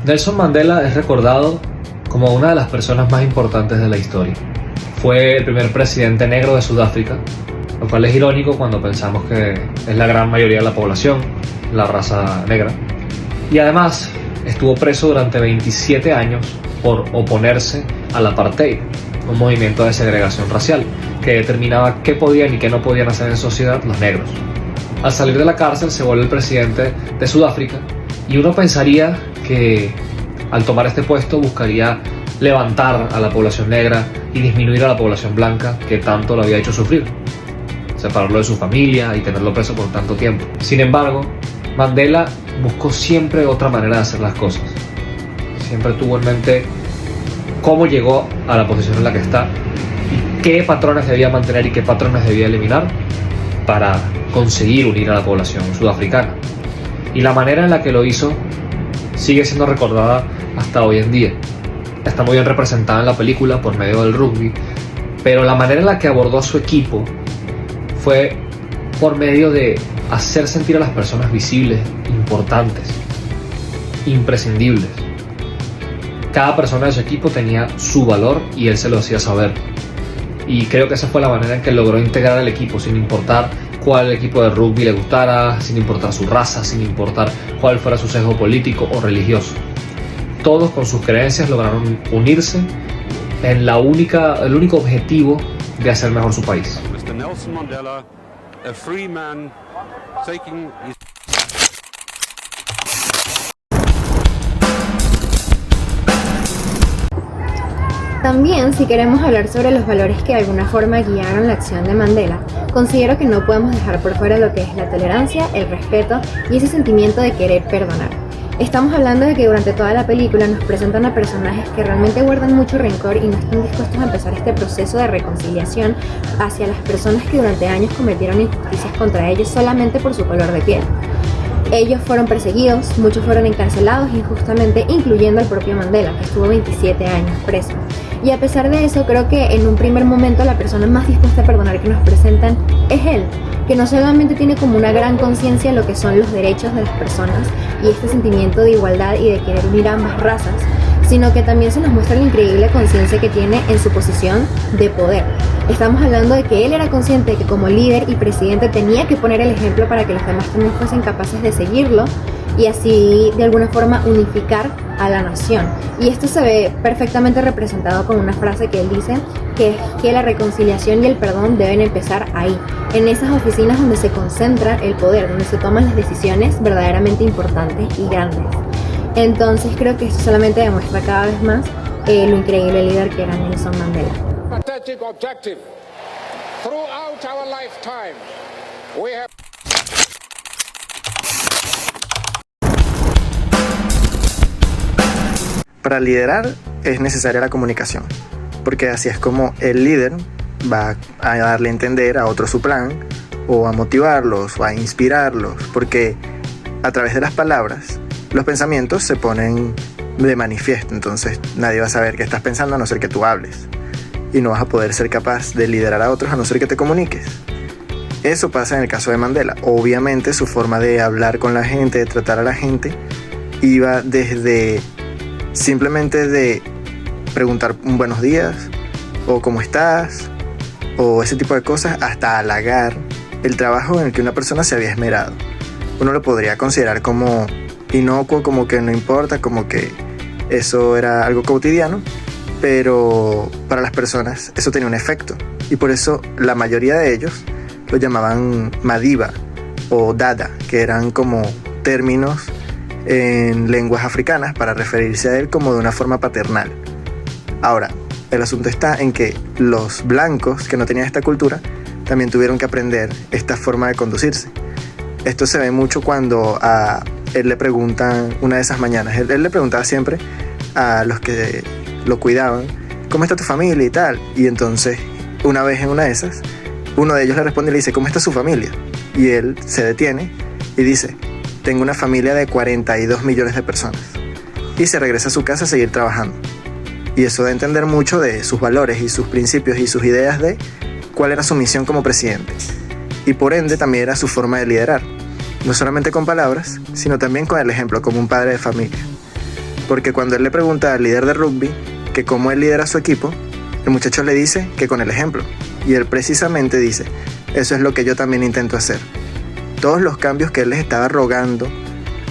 Nelson Mandela es recordado como una de las personas más importantes de la historia. Fue el primer presidente negro de Sudáfrica, lo cual es irónico cuando pensamos que es la gran mayoría de la población, la raza negra. Y además estuvo preso durante 27 años por oponerse al apartheid, un movimiento de segregación racial que determinaba qué podían y qué no podían hacer en sociedad los negros. Al salir de la cárcel se vuelve el presidente de Sudáfrica y uno pensaría que al tomar este puesto buscaría levantar a la población negra y disminuir a la población blanca que tanto lo había hecho sufrir, separarlo de su familia y tenerlo preso por tanto tiempo. Sin embargo, Mandela buscó siempre otra manera de hacer las cosas. Siempre tuvo en mente cómo llegó a la posición en la que está y qué patrones debía mantener y qué patrones debía eliminar para conseguir unir a la población sudafricana. Y la manera en la que lo hizo sigue siendo recordada hasta hoy en día. Está muy bien representada en la película por medio del rugby, pero la manera en la que abordó a su equipo fue por medio de hacer sentir a las personas visibles, importantes, imprescindibles. Cada persona de su equipo tenía su valor y él se lo hacía saber. Y creo que esa fue la manera en que logró integrar al equipo, sin importar cuál equipo de rugby le gustara, sin importar su raza, sin importar cuál fuera su sesgo político o religioso. Todos con sus creencias lograron unirse en el único objetivo de hacer mejor su país. Mr. Nelson Mandela, a free man, taking his... También, si queremos hablar sobre los valores que de alguna forma guiaron la acción de Mandela, considero que no podemos dejar por fuera lo que es la tolerancia, el respeto y ese sentimiento de querer perdonar. Estamos hablando de que durante toda la película nos presentan a personajes que realmente guardan mucho rencor y no están dispuestos a empezar este proceso de reconciliación hacia las personas que durante años cometieron injusticias contra ellos solamente por su color de piel. Ellos fueron perseguidos, muchos fueron encarcelados injustamente, incluyendo el propio Mandela, que estuvo 27 años preso. Y a pesar de eso, creo que en un primer momento la persona más dispuesta a perdonar que nos presentan es él, que no solamente tiene como una gran conciencia de lo que son los derechos de las personas y este sentimiento de igualdad y de querer unir a ambas razas, sino que también se nos muestra la increíble conciencia que tiene en su posición de poder. Estamos hablando de que él era consciente de que como líder y presidente tenía que poner el ejemplo para que los demás también fuesen capaces de seguirlo y así de alguna forma unificar a la nación. Y esto se ve perfectamente representado con una frase que él dice, que es que la reconciliación y el perdón deben empezar ahí, en esas oficinas donde se concentra el poder, donde se toman las decisiones verdaderamente importantes y grandes. Entonces creo que esto solamente demuestra cada vez más lo increíble líder que era Nelson Mandela. Pathetic objective. Throughout our lifetime, we have... Para liderar es necesaria la comunicación, porque así es como el líder va a darle a entender a otro su plan, o a motivarlos, o a inspirarlos, porque a través de las palabras los pensamientos se ponen de manifiesto, entonces nadie va a saber qué estás pensando a no ser que tú hables, y no vas a poder ser capaz de liderar a otros a no ser que te comuniques. Eso pasa en el caso de Mandela. Obviamente su forma de hablar con la gente, de tratar a la gente, iba desde simplemente de preguntar un buenos días, o cómo estás, o ese tipo de cosas, hasta halagar el trabajo en el que una persona se había esmerado. Uno lo podría considerar como inocuo, como que no importa, como que eso era algo cotidiano, pero para las personas eso tenía un efecto, y por eso la mayoría de ellos lo llamaban Madiba o Dada, que eran como términos en lenguas africanas para referirse a él como de una forma paternal. Ahora, el asunto está en que los blancos que no tenían esta cultura también tuvieron que aprender esta forma de conducirse. Esto se ve mucho cuando a él le preguntan una de esas mañanas, él le preguntaba siempre a los que lo cuidaban, ¿cómo está tu familia y tal? Y entonces, una vez en una de esas, uno de ellos le responde y le dice, ¿cómo está su familia? Y él se detiene y dice, tengo una familia de 42 millones de personas. Y se regresa a su casa a seguir trabajando. Y eso da a entender mucho de sus valores y sus principios y sus ideas de cuál era su misión como presidente. Y por ende también era su forma de liderar. No solamente con palabras, sino también con el ejemplo, como un padre de familia. porque cuando él le pregunta al líder de rugby que cómo él lidera a su equipo, el muchacho le dice que con el ejemplo. Y él precisamente dice, eso es lo que yo también intento hacer. Todos los cambios que él les estaba rogando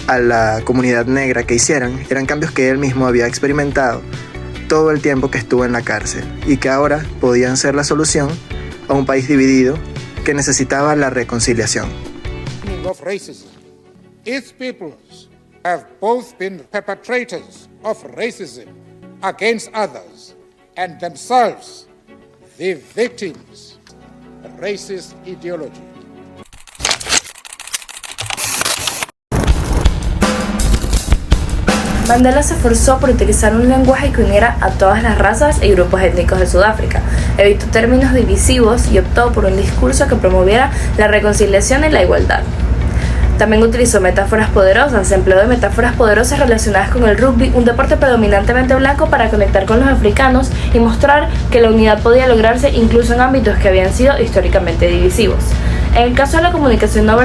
a la comunidad negra que hicieran eran cambios que él mismo había experimentado todo el tiempo que estuvo en la cárcel y que ahora podían ser la solución a un país dividido que necesitaba la reconciliación. Of racism. Its peoples have both been perpetrators of racism against others and themselves the victims of racist ideology. Mandela se esforzó por utilizar un lenguaje que uniera a todas las razas y grupos étnicos de Sudáfrica. Evitó términos divisivos y optó por un discurso que promoviera la reconciliación y la igualdad. También utilizó metáforas poderosas, empleó de metáforas poderosas relacionadas con el rugby, un deporte predominantemente blanco, para conectar con los africanos y mostrar que la unidad podía lograrse incluso en ámbitos que habían sido históricamente divisivos. En el caso de la comunicación no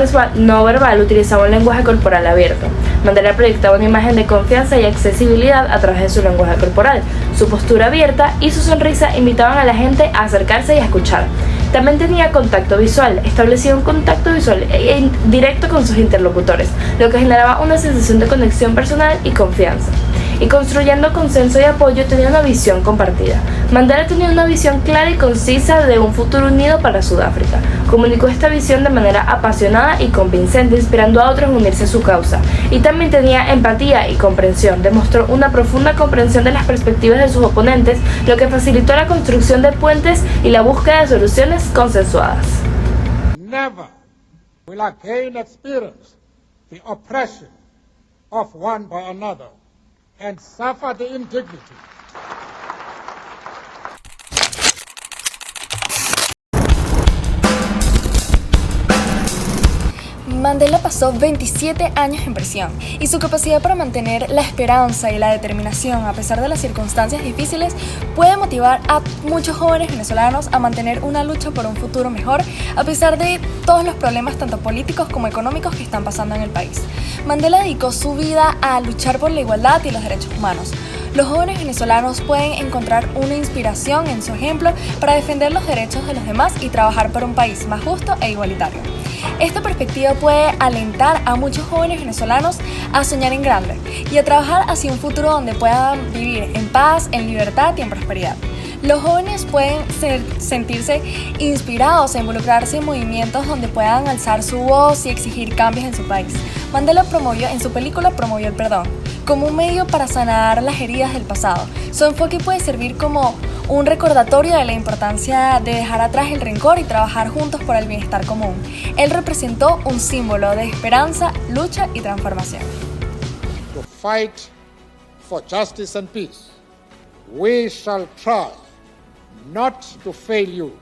verbal, utilizaba un lenguaje corporal abierto. Mandela proyectaba una imagen de confianza y accesibilidad a través de su lenguaje corporal. Su postura abierta y su sonrisa invitaban a la gente a acercarse y a escuchar. También tenía contacto visual, establecía un contacto visual directo con sus interlocutores, lo que generaba una sensación de conexión personal y confianza. Y construyendo consenso y apoyo, tenía una visión compartida. Mandela tenía una visión clara y concisa de un futuro unido para Sudáfrica. Comunicó esta visión de manera apasionada y convincente, inspirando a otros a unirse a su causa. Y también tenía empatía y comprensión. Demostró una profunda comprensión de las perspectivas de sus oponentes, lo que facilitó la construcción de puentes y la búsqueda de soluciones consensuadas. Never will again experience the oppression of one by another and suffer the indignity. Mandela pasó 27 años en prisión y su capacidad para mantener la esperanza y la determinación a pesar de las circunstancias difíciles puede motivar a muchos jóvenes venezolanos a mantener una lucha por un futuro mejor a pesar de todos los problemas tanto políticos como económicos que están pasando en el país. Mandela dedicó su vida a luchar por la igualdad y los derechos humanos. Los jóvenes venezolanos pueden encontrar una inspiración en su ejemplo para defender los derechos de los demás y trabajar por un país más justo e igualitario. Esta perspectiva puede alentar a muchos jóvenes venezolanos a soñar en grande y a trabajar hacia un futuro donde puedan vivir en paz, en libertad y en prosperidad. Los jóvenes pueden sentirse inspirados a involucrarse en movimientos donde puedan alzar su voz y exigir cambios en su país. Mandela en su película promovió el perdón como un medio para sanar las heridas del pasado. Su enfoque puede servir como un recordatorio de la importancia de dejar atrás el rencor y trabajar juntos por el bienestar común. Él representó un símbolo de esperanza, lucha y transformación. To fight for justice and peace, we shall try not to fail you.